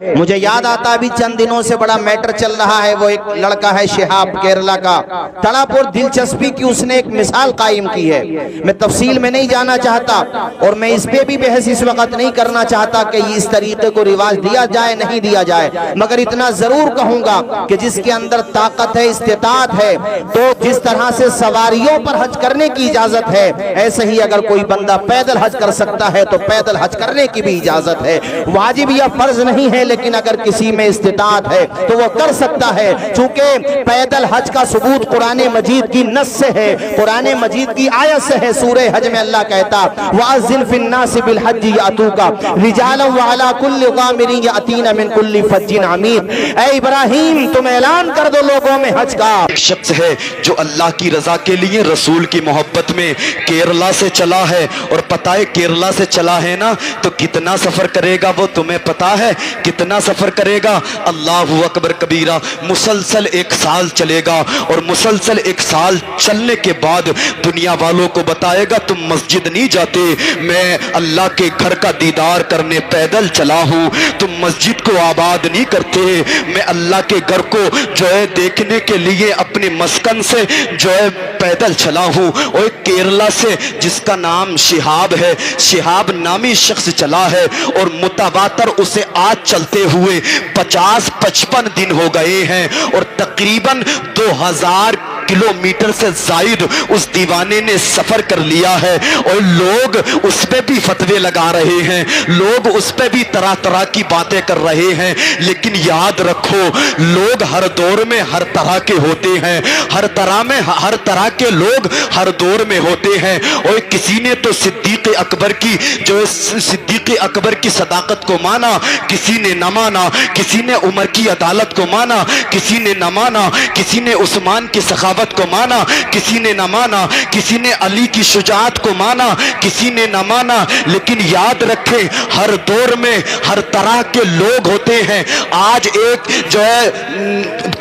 مجھے یاد آتا ابھی چند دنوں سے بڑا میٹر چل رہا ہے، وہ ایک لڑکا ہے شہاب کیرلا کا، تڑا پور دلچسپی کی اس نے ایک مثال قائم کی ہے۔ میں تفصیل میں نہیں جانا چاہتا اور میں اس پہ بھی بحث اس وقت نہیں کرنا چاہتا کہ اس طریقے کو رواج دیا جائے نہیں دیا جائے، مگر اتنا ضرور کہوں گا کہ جس کے اندر طاقت ہے، استطاعت ہے، تو جس طرح سے سواریوں پر حج کرنے کی اجازت ہے، ایسے ہی اگر کوئی بندہ پیدل حج کر سکتا ہے تو پیدل حج کرنے کی بھی اجازت ہے۔ واجب یا فرض نہیں ہے، لیکن اگر کسی میں استطاعت ہے تو وہ کر سکتا ہے، چونکہ پیدل حج کا ثبوت قرآن مجید کی نص سے ہے، قرآن مجید کی آیت سے ہے۔ سورہ حج میں اللہ کہتا وَأَذِّنْ فِي النَّاسِ بِالْحَجِّ يَأْتُوكَ رِجَالًا وَعَلَىٰ كُلِّ ضَامِرٍ يَأْتِينَ مِنْ كُلِّ فَجٍّ عَمِيقٍ۔ اے ابراہیم تم اعلان کر دو لوگوں میں حج کا۔ ایک شخص ہے جو اللہ کی رضا کے لیے رسول کی محبت میں کیرلا سے چلا ہے، اور پتہ ہے کیرلا سے چلا ہے نا تو کتنا سفر کرے گا وہ تمہیں پتا ہے؟ کتنا سفر کرے گا؟ اللہ اکبر کبیرہ، مسلسل 1 سال چلے گا، اور مسلسل 1 سال چلنے کے بعد دنیا والوں کو بتائے گا تم مسجد نہیں جاتے، میں اللہ کے گھر کا دیدار کرنے پیدل چلا ہوں، تم مسجد کو آباد نہیں کرتے، میں اللہ کے گھر کو جو ہے دیکھنے کے لیے اپنے مسکن سے جو ہے پیدل چلا ہوں۔ اور کیرلا سے جس کا نام شہاب ہے، شہاب نامی شخص چلا ہے، اور متواتر اسے آج چلتے ہوئے 50-55 دن ہو گئے ہیں، اور تقریباً 2000 کلومیٹر سے زائد اس دیوانے نے سفر کر لیا ہے، اور لوگ اس پہ بھی فتوے لگا رہے ہیں، لوگ اس پہ بھی طرح طرح کی باتیں کر رہے ہیں۔ لیکن یاد رکھو لوگ ہر دور میں ہر طرح کے ہوتے ہیں، ہر طرح کے لوگ ہر دور میں ہوتے ہیں۔ اور کسی نے تو صدیق اکبر کی صداقت کو مانا، کسی نے نہ مانا، کسی نے عمر کی عدالت کو مانا، کسی نے نہ مانا، کسی نے عثمان کی سخاوت کو مانا، کسی نے نہ مانا، کسی نے علی کی شجاعت کو مانا، کسی نے نہ مانا۔ لیکن یاد رکھیں ہر دور میں ہر طرح کے لوگ ہوتے ہیں۔ آج ایک جو ہے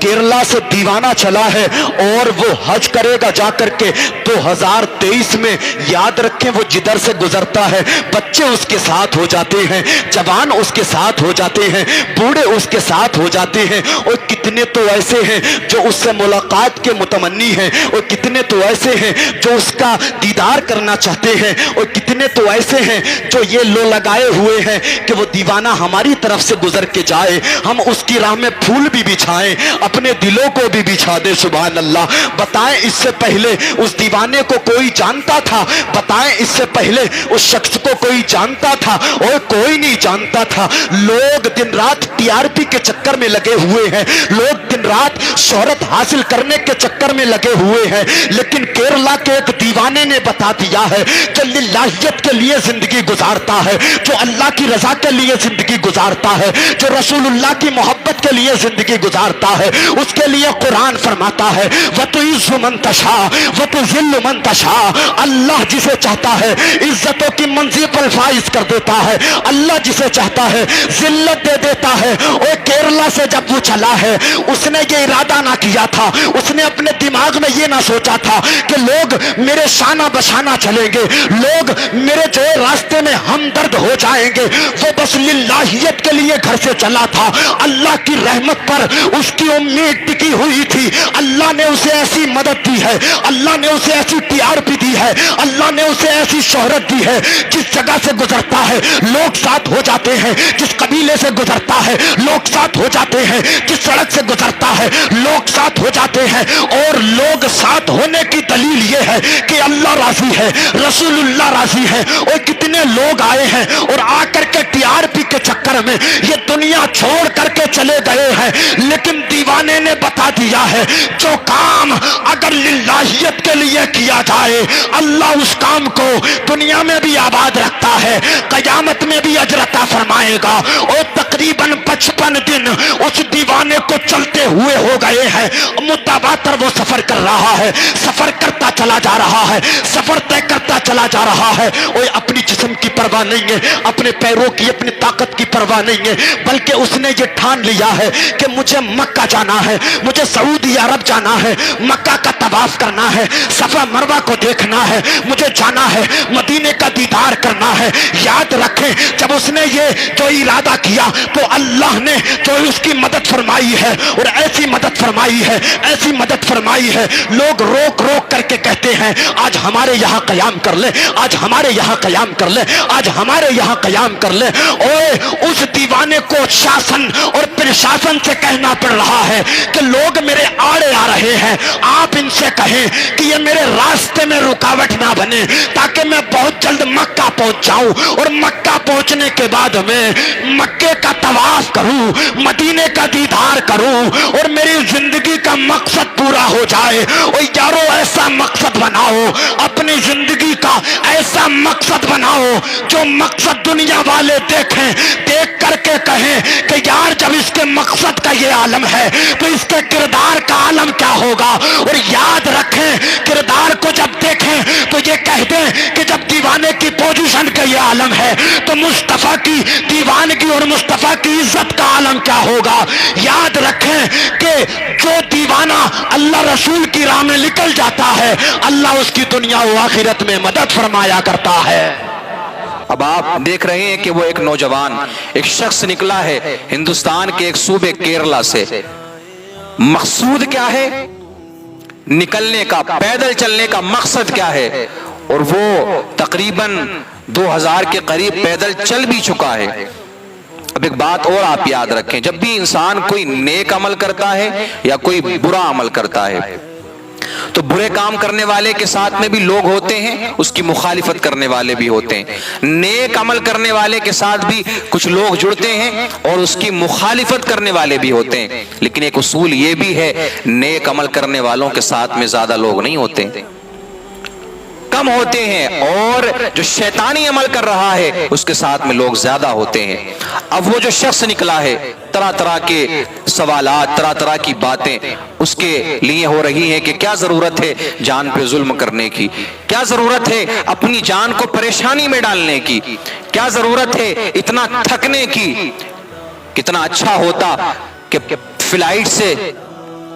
کیرلا سے دیوانہ چلا ہے اور وہ حج کرے گا جا کر کے 2023 میں۔ یاد رکھیں وہ جدھر سے گزرتا ہے بچے اس کے ساتھ ہو جاتے ہیں، جوان اس کے ساتھ ہو جاتے ہیں، بوڑھے اس کے ساتھ ہو جاتے ہیں، اور کتنے تو ایسے ہیں جو اس سے ملاقات کے متمنی ہیں، اور کتنے تو ایسے ہیں جو اس کا دیدار کرنا چاہتے ہیں، اور کتنے تو ایسے ہیں جو یہ لو لگائے ہوئے ہیں کہ وہ دیوانہ ہماری طرف سے گزر کے جائے، ہم اس کی راہ میں پھول بھی بچھائیں، اپنے دلوں کو بھی بچھا دے۔ سبحان اللہ۔ بتائیں اس سے پہلے اس دیوانے کو کوئی جانتا تھا؟ بتائیں اس سے پہلے اس شخص کو کوئی جانتا تھا؟ اور کوئی نہیں جانتا تھا۔ لوگ دن رات TRP کے چکر میں لگے ہوئے ہیں، لوگ دن رات شہرت حاصل کرنے کے چکر میں لگے ہوئے ہیں، لیکن کیرلا کے ایک دیوانے نے بتا دیا ہے جو للہیت کے لیے زندگی گزارتا ہے، جو اللہ کی رضا کے لیے زندگی گزارتا ہے، جو رسول اللہ کی محبت کے لیے زندگی گزارتا ہے، اس کے لیے قرآن فرماتا ہے وَتُعِزُّ مَن تَشَاءُ وَتُذِلُّ مَن تَشَاءُ۔ اللہ جسے چاہتا ہے عزتوں کی منزل پر فائز کر دیتا ہے، اللہ جسے چاہتا ہے ذلت دے دیتا ہے۔ اور کیرلا سے جب وہ چلا ہے اس نے یہ ارادہ نہ کیا تھا، اس نے اپنے دماغ میں یہ نہ سوچا تھا کہ لوگ میرے شانہ بشانہ چلیں گے، لوگ میرے جو راستے میں ہمدرد ہو جائیں گے۔ وہ بس للہیت کے لیے گھر سے چلا تھا، اللہ کی رحمت پر اس کی امید ٹکی ہوئی تھی، اللہ نے اسے ایسی مدد دی ہے، اللہ نے اسے ایسی TRP دی ہے، اللہ نے اسے ایسی شہرت دی ہے، جس جگہ سے گزرتا ہے لوگ ساتھ ہو جاتے ہیں، جس قبیلے سے گزرتا ہے لوگ ساتھ ہو جاتے ہیں، جس سڑک سے گزرتا ہے لوگ ساتھ ہو جاتے ہیں۔ اور لوگ ساتھ ہونے کی دلیل یہ ہے کہ اللہ راضی ہے، رسول اللہ راضی ہے۔ اور کتنے لوگ آئے ہیں اور آ کر کے TRP کے چکر میں یہ دنیا چھوڑ کر کے چلے گئے ہیں، لیکن دیوانے نے بتا دیا ہے جو کام اگر للہیت کے لیے کیا جائے اللہ اس کام کو دنیا میں بھی آباد رکھتا ہے، قیامت میں بھی اجر عطا فرمائے گا۔ اور تقریباً 55 دن اس دیوانے دیوانے کو چلتے ہوئے ہو گئے ہیں، متواتر وہ سفر کر رہا ہے، سفر کرتا چلا جا رہا ہے، سفر طے کرتا چلا جا رہا ہے، وہ اپنی جسم کی پرواہ نہیں ہے، اپنے پیروں کی اپنی طاقت کی پرواہ نہیں ہے، بلکہ اس نے یہ ٹھان لیا ہے کہ مجھے مکہ جانا ہے، مجھے سعودی عرب جانا ہے، مکہ کا طواف کرنا ہے، صفا مروہ کو دیکھنا ہے، مجھے جانا ہے، مدینے کا دیدار کرنا ہے۔ یاد رکھیں جب اس نے یہ جو ارادہ کیا تو اللہ نے جو اس کی مدد فرمائی ہے، اور ایسی مدد فرمائی ہے، ایسی مدد فرمائی ہے، لوگ روک روک کر کے کہتے ہیں آج ہمارے یہاں قیام کر لے، آج ہمارے یہاں قیام کر لے، آج ہمارے یہاں قیام کر لے۔ اوے اس دیوانے کو شاسن اور پرشاسن سے کہنا پڑ رہا ہے کہ لوگ میرے آڑے آ رہے ہیں، آپ ان سے کہیں کہ یہ میرے راستے میں رکاوٹ نہ بنے، تاکہ میں بہت جلد مکہ پہنچ جاؤں، اور مکہ پہنچنے کے بعد میں مکے کا طواف کروں، مدینے کا دیدار کروں، اور میری زندگی کا مقصد پورا ہو جائے۔ اور یارو ایسا مقصد بناؤ، اپنی زندگی کا ایسا مقصد بناؤ جو مقصد دنیا والے دیکھیں، دیکھ کر کے کہیں کہ یار جب اس کے مقصد کا یہ عالم ہے تو اس کے کردار کا عالم کیا ہوگا۔ اور یاد رکھیں کردار کو جب دیکھیں تو یہ کہہ دیں کہ جب دیوانے کی پوزیشن کا یہ عالم ہے تو مصطفیٰ کی دیوانگی اور مصطفیٰ کی عزت کا عالم کیا ہوگا۔ یاد رکھیں کہ جو دیوانہ اللہ رسول کی راہ میں نکل جاتا ہے، اللہ اس کی دنیا و آخرت میں مدد فرمایا کرتا ہے۔ اب آپ دیکھ رہے ہیں کہ وہ ایک نوجوان، ایک شخص نکلا ہے ہندوستان کے ایک صوبے کیرلا سے۔ مقصود کیا ہے نکلنے کا، پیدل چلنے کا مقصد کیا ہے؟ اور وہ تقریباً 2000 کے قریب پیدل چل بھی چکا ہے۔ اب ایک بات اور آپ یاد رکھیں، جب بھی انسان کوئی نیک عمل کرتا ہے یا کوئی برا عمل کرتا ہے تو برے کام کرنے والے کے ساتھ میں بھی لوگ ہوتے ہیں، اس کی مخالفت کرنے والے بھی ہوتے ہیں۔ نیک عمل کرنے والے کے ساتھ بھی کچھ لوگ جڑتے ہیں اور اس کی مخالفت کرنے والے بھی ہوتے ہیں، لیکن ایک اصول یہ بھی ہے نیک عمل کرنے والوں کے ساتھ میں زیادہ لوگ نہیں ہوتے، کم ہوتے ہیں، اور جو شیطانی عمل کر رہا ہے اس کے ساتھ میں لوگ زیادہ ہوتے ہیں۔ اب وہ جو شخص نکلا ہے، طرح طرح کے سوالات، طرح طرح کی باتیں اس کے لیے ہو رہی ہیں کہ کیا ضرورت ہے جان پہ ظلم کرنے کی، کیا ضرورت ہے اپنی جان کو پریشانی میں ڈالنے کی، کیا ضرورت ہے اتنا تھکنے کی۔ کتنا اچھا ہوتا کہ فلائٹ سے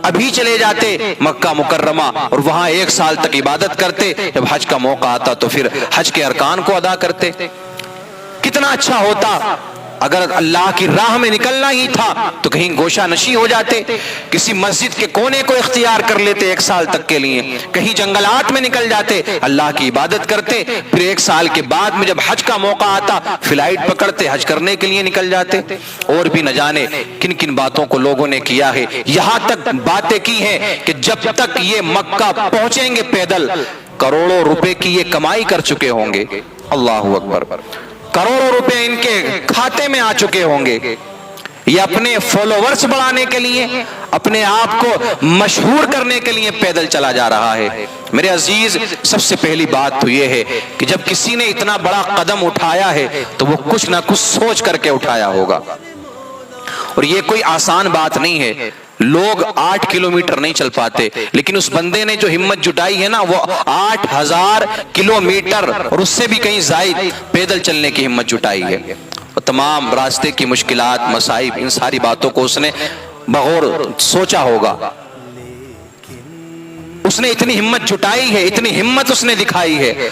ابھی چلے جاتے مکہ مکرمہ اور وہاں 1 سال تک عبادت کرتے، جب حج کا موقع آتا تو پھر حج کے ارکان کو ادا کرتے۔ کتنا اچھا ہوتا اگر اللہ کی راہ میں نکلنا ہی تھا تو کہیں گوشہ نشی ہو جاتے، کسی مسجد کے کونے کو اختیار کر لیتے 1 سال تک کے لیے، کہیں جنگلات میں نکل جاتے، اللہ کی عبادت کرتے، پھر 1 سال کے بعد میں جب حج کا موقع آتا فلائٹ پکڑتے حج کرنے کے لیے نکل جاتے۔ اور بھی نہ جانے کن کن باتوں کو لوگوں نے کیا ہے، یہاں تک باتیں کی ہیں کہ جب تک یہ مکہ پہنچیں گے پیدل کروڑوں روپے کی یہ کمائی کر چکے ہوں گے۔ اللہ اکبر، کروڑوں روپے ان کے کھاتے میں آ چکے ہوں گے۔ یہ اپنے فالوورز بڑھانے کے لیے، اپنے آپ کو مشہور کرنے کے لیے پیدل چلا جا رہا ہے۔ میرے عزیز، سب سے پہلی بات تو یہ ہے کہ جب کسی نے اتنا بڑا قدم اٹھایا ہے تو وہ کچھ نہ کچھ سوچ کر کے اٹھایا ہوگا، اور یہ کوئی آسان بات نہیں ہے۔ لوگ 8 کلومیٹر نہیں چل پاتے، لیکن اس بندے نے جو ہمت جٹائی ہے نا، وہ 8000 کلومیٹر اور اس سے بھی کہیں زائد پیدل چلنے کی ہمت جٹائی ہے۔ اور تمام راستے کی مشکلات، مصائب، ان ساری باتوں کو اس نے بغور سوچا ہوگا۔ اس نے اتنی ہمت جٹائی ہے، اتنی ہمت اس نے دکھائی ہے۔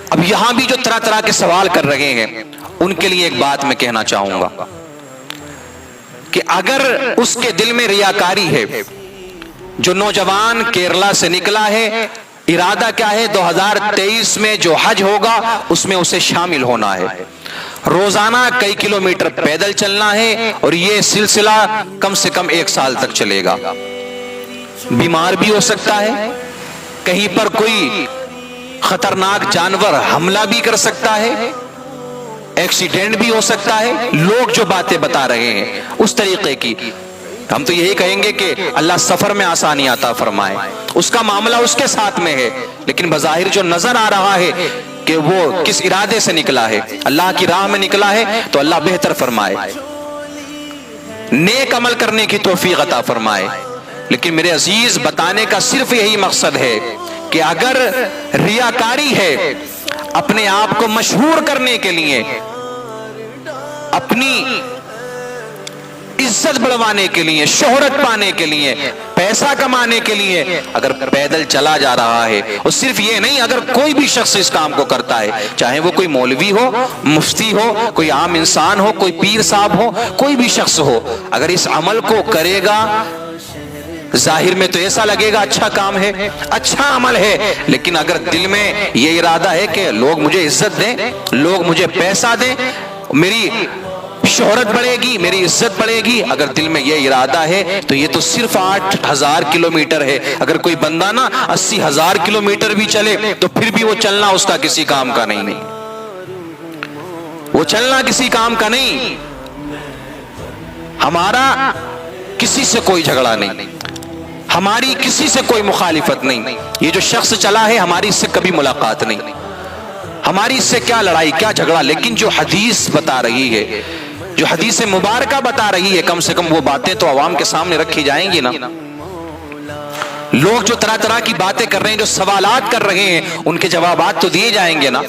اب یہاں بھی جو طرح طرح کے سوال کر رہے ہیں ان کے لیے ایک بات میں کہنا چاہوں گا کہ اگر اس کے دل میں ریاکاری ہے، جو نوجوان کیرلا سے نکلا ہے، ارادہ کیا ہے 2023 میں جو حج ہوگا اس میں اسے شامل ہونا ہے، روزانہ کئی کلومیٹر پیدل چلنا ہے، اور یہ سلسلہ کم سے کم 1 سال تک چلے گا۔ بیمار بھی ہو سکتا ہے، کہیں پر کوئی خطرناک جانور حملہ بھی کر سکتا ہے، ایکسیڈنٹ بھی ہو سکتا ہے۔ لوگ جو باتیں بتا رہے ہیں اس طریقے کی، ہم تو یہی کہیں گے کہ اللہ سفر میں آسانی عطا فرمائے، اس کا معاملہ اس کے ساتھ میں ہے، لیکن بظاہر جو نظر آ رہا ہے کہ وہ کس ارادے سے نکلا ہے، اللہ کی راہ میں نکلا ہے، تو اللہ بہتر فرمائے۔ نیک عمل کرنے کی توفیق عطا فرمائے۔ لیکن میرے عزیز بتانے کا صرف یہی مقصد ہے کہ اگر ریاکاری ہے اپنے آپ کو مشہور کرنے کے لیے، اپنی عزت بڑھوانے کے لیے، شہرت پانے کے لیے، پیسہ کمانے کے لیے اگر پیدل چلا جا رہا ہے، اور صرف یہ نہیں، اگر کوئی بھی شخص اس کام کو کرتا ہے، چاہے وہ کوئی مولوی ہو، مفتی ہو، کوئی عام انسان ہو، کوئی پیر صاحب ہو، کوئی بھی شخص ہو، اگر اس عمل کو کرے گا، ظاہر میں تو ایسا لگے گا اچھا کام ہے، اچھا عمل ہے، لیکن اگر دل میں یہ ارادہ ہے کہ لوگ مجھے عزت دیں، لوگ مجھے پیسہ دیں، میری شہرت بڑھے گی، میری عزت بڑھے گی، اگر دل میں یہ ارادہ ہے تو یہ تو صرف 8,000 کلومیٹر ہے۔ اگر کوئی بندہ نا 80,000 کلومیٹر بھی چلے تو پھر بھی وہ چلنا اس کا کسی کام کا نہیں، وہ چلنا کسی کام کا نہیں۔ ہمارا کسی سے کوئی جھگڑا نہیں، ہماری کسی سے کوئی مخالفت نہیں، یہ جو شخص چلا ہے ہماری اس سے کبھی ملاقات نہیں، ہماری اس سے کیا لڑائی کیا جھگڑا، لیکن جو حدیث بتا رہی ہے، جو حدیث مبارکہ بتا رہی ہے، کم سے کم وہ باتیں تو عوام کے سامنے رکھی جائیں گی نا۔ لوگ جو طرح طرح کی باتیں کر رہے ہیں، جو سوالات کر رہے ہیں، ان کے جوابات تو دیے جائیں گے نا،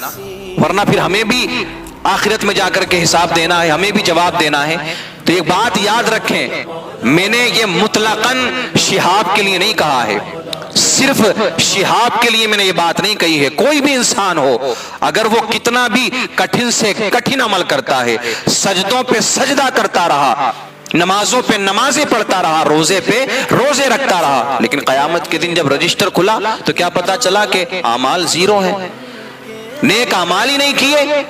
ورنہ پھر ہمیں بھی آخرت میں جا کر کے حساب دینا ہے، ہمیں بھی جواب دینا ہے۔ تو ایک بات یاد رکھیں، میں نے یہ مطلقاً شہاب کے لیے نہیں کہا ہے، صرف شہاب کے لیے میں نے یہ بات نہیں کہی ہے۔ کوئی بھی انسان ہو، اگر وہ کتنا بھی کٹھن سے کٹھن عمل کرتا ہے، سجدوں پہ سجدہ کرتا رہا، نمازوں پہ نمازیں پڑھتا رہا، روزے پہ روزے رکھتا رہا، لیکن قیامت کے دن جب رجسٹر کھلا تو کیا پتا چلا کہ اعمال زیرو ہیں، نیک اعمال ہی نہیں کیے۔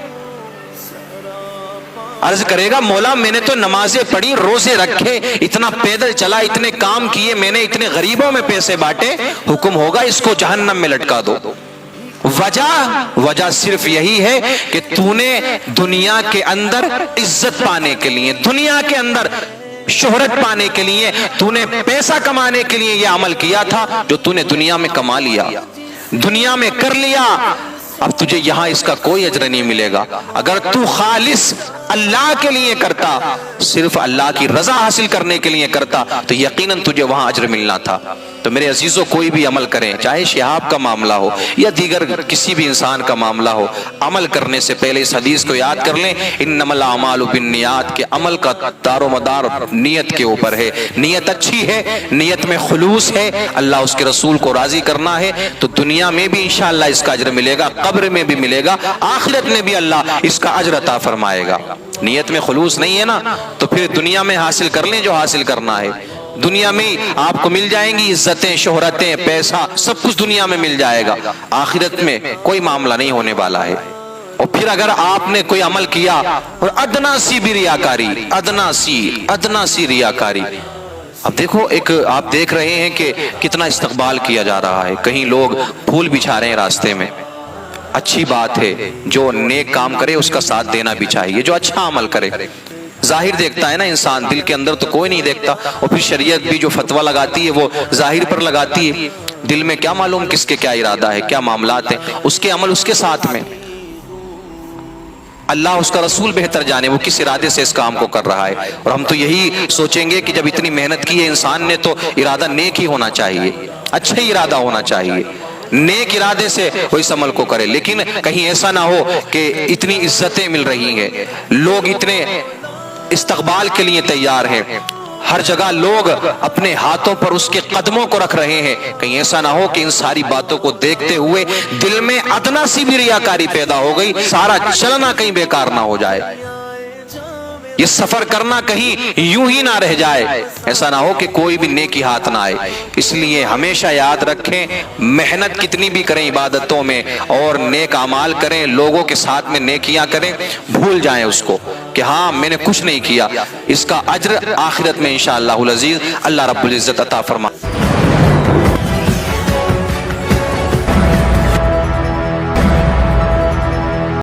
عرض کرے گا مولا میں نے تو نمازیں پڑھی، روزے رکھے، اتنا پیدل چلا، اتنے کام کیے میں نے، اتنے غریبوں میں پیسے بانٹے، حکم ہوگا اس کو جہنم میں لٹکا دو۔ وجہ صرف یہی ہے کہ تو نے دنیا کے اندر عزت پانے کے لیے، دنیا کے اندر شہرت پانے کے لیے، تو نے پیسہ کمانے کے لیے یہ عمل کیا تھا جو تو نے دنیا میں کما لیا، دنیا میں کر لیا، اب تجھے یہاں اس کا کوئی اجر نہیں ملے گا۔ اگر تو خالص اللہ کے لیے کرتا، صرف اللہ کی رضا حاصل کرنے کے لیے کرتا، تو یقیناً تجھے وہاں اجر ملنا تھا۔ تو میرے عزیزوں، کوئی بھی عمل کریں، چاہے شہاب کا معاملہ ہو یا دیگر کسی بھی انسان کا معاملہ ہو، عمل کرنے سے پہلے اس حدیث کو یاد کر لیں، انما الاعمال بالنیات، کہ عمل کا دار و مدار نیت کے اوپر ہے۔ نیت اچھی ہے، نیت میں خلوص ہے، اللہ اس کے رسول کو راضی کرنا ہے، تو دنیا میں بھی انشاءاللہ اس کا اجر ملے گا، قبر میں بھی ملے گا، آخرت میں بھی اللہ اس کا اجر عطا فرمائے گا۔ نیت میں خلوص نہیں ہے نا، تو پھر دنیا میں حاصل کر لیں جو حاصل کرنا ہے، دنیا میں آپ کو مل جائیں گی عزتیں، شہرتیں، پیسہ، سب کچھ دنیا میں مل جائے گا، آخرت میں کوئی معاملہ نہیں ہونے والا ہے۔ اور پھر اگر آپ نے کوئی عمل کیا اور ادنا سی بھی ریاکاری، ادنا سی ریاکاری، اب دیکھو ایک آپ دیکھ رہے ہیں کہ کتنا استقبال کیا جا رہا ہے، کہیں لوگ پھول بچھا رہے ہیں راستے میں، اچھی بات ہے، جو نیک کام کرے اس کا ساتھ دینا بھی چاہیے، جو اچھا عمل کرے۔ ظاہر دیکھتا ہے نا انسان، دل کے اندر تو کوئی نہیں دیکھتا، اور پھر شریعت بھی جو فتویٰ لگاتی ہے وہ ظاہر پر لگاتی ہے، دل میں کیا معلوم کس کے کیا ارادہ ہے، کیا معاملات ہیں، اس کے عمل اس کے ساتھ میں، اللہ اس کا رسول بہتر جانے وہ کس ارادے سے اس کام کو کر رہا ہے۔ اور ہم تو یہی سوچیں گے کہ جب اتنی محنت کی ہے انسان نے تو ارادہ نیک ہی ہونا چاہیے، اچھا ہی ارادہ ہونا چاہیے، نیک ارادے سے وہ اس عمل کو کرے۔ لیکن کہیں ایسا نہ ہو کہ اتنی عزتیں مل رہی ہیں، لوگ اتنے استقبال کے لیے تیار ہیں، ہر جگہ لوگ اپنے ہاتھوں پر اس کے قدموں کو رکھ رہے ہیں، کہیں ایسا نہ ہو کہ ان ساری باتوں کو دیکھتے ہوئے دل میں ادنا سی بھی ریاکاری پیدا ہو گئی، سارا چلنا کہیں بیکار نہ ہو جائے، یہ سفر کرنا کہیں یوں ہی نہ رہ جائے، ایسا نہ ہو کہ کوئی بھی نیکی ہاتھ نہ آئے۔ اس لیے ہمیشہ یاد رکھیں، محنت کتنی بھی کریں عبادتوں میں اور نیک اعمال کریں، لوگوں کے ساتھ میں نیکیاں کریں، بھول جائیں اس کو کہ ہاں میں نے کچھ نہیں کیا، اس کا اجر آخرت میں انشاءاللہ العزیز اللہ رب العزت عطا فرمائے۔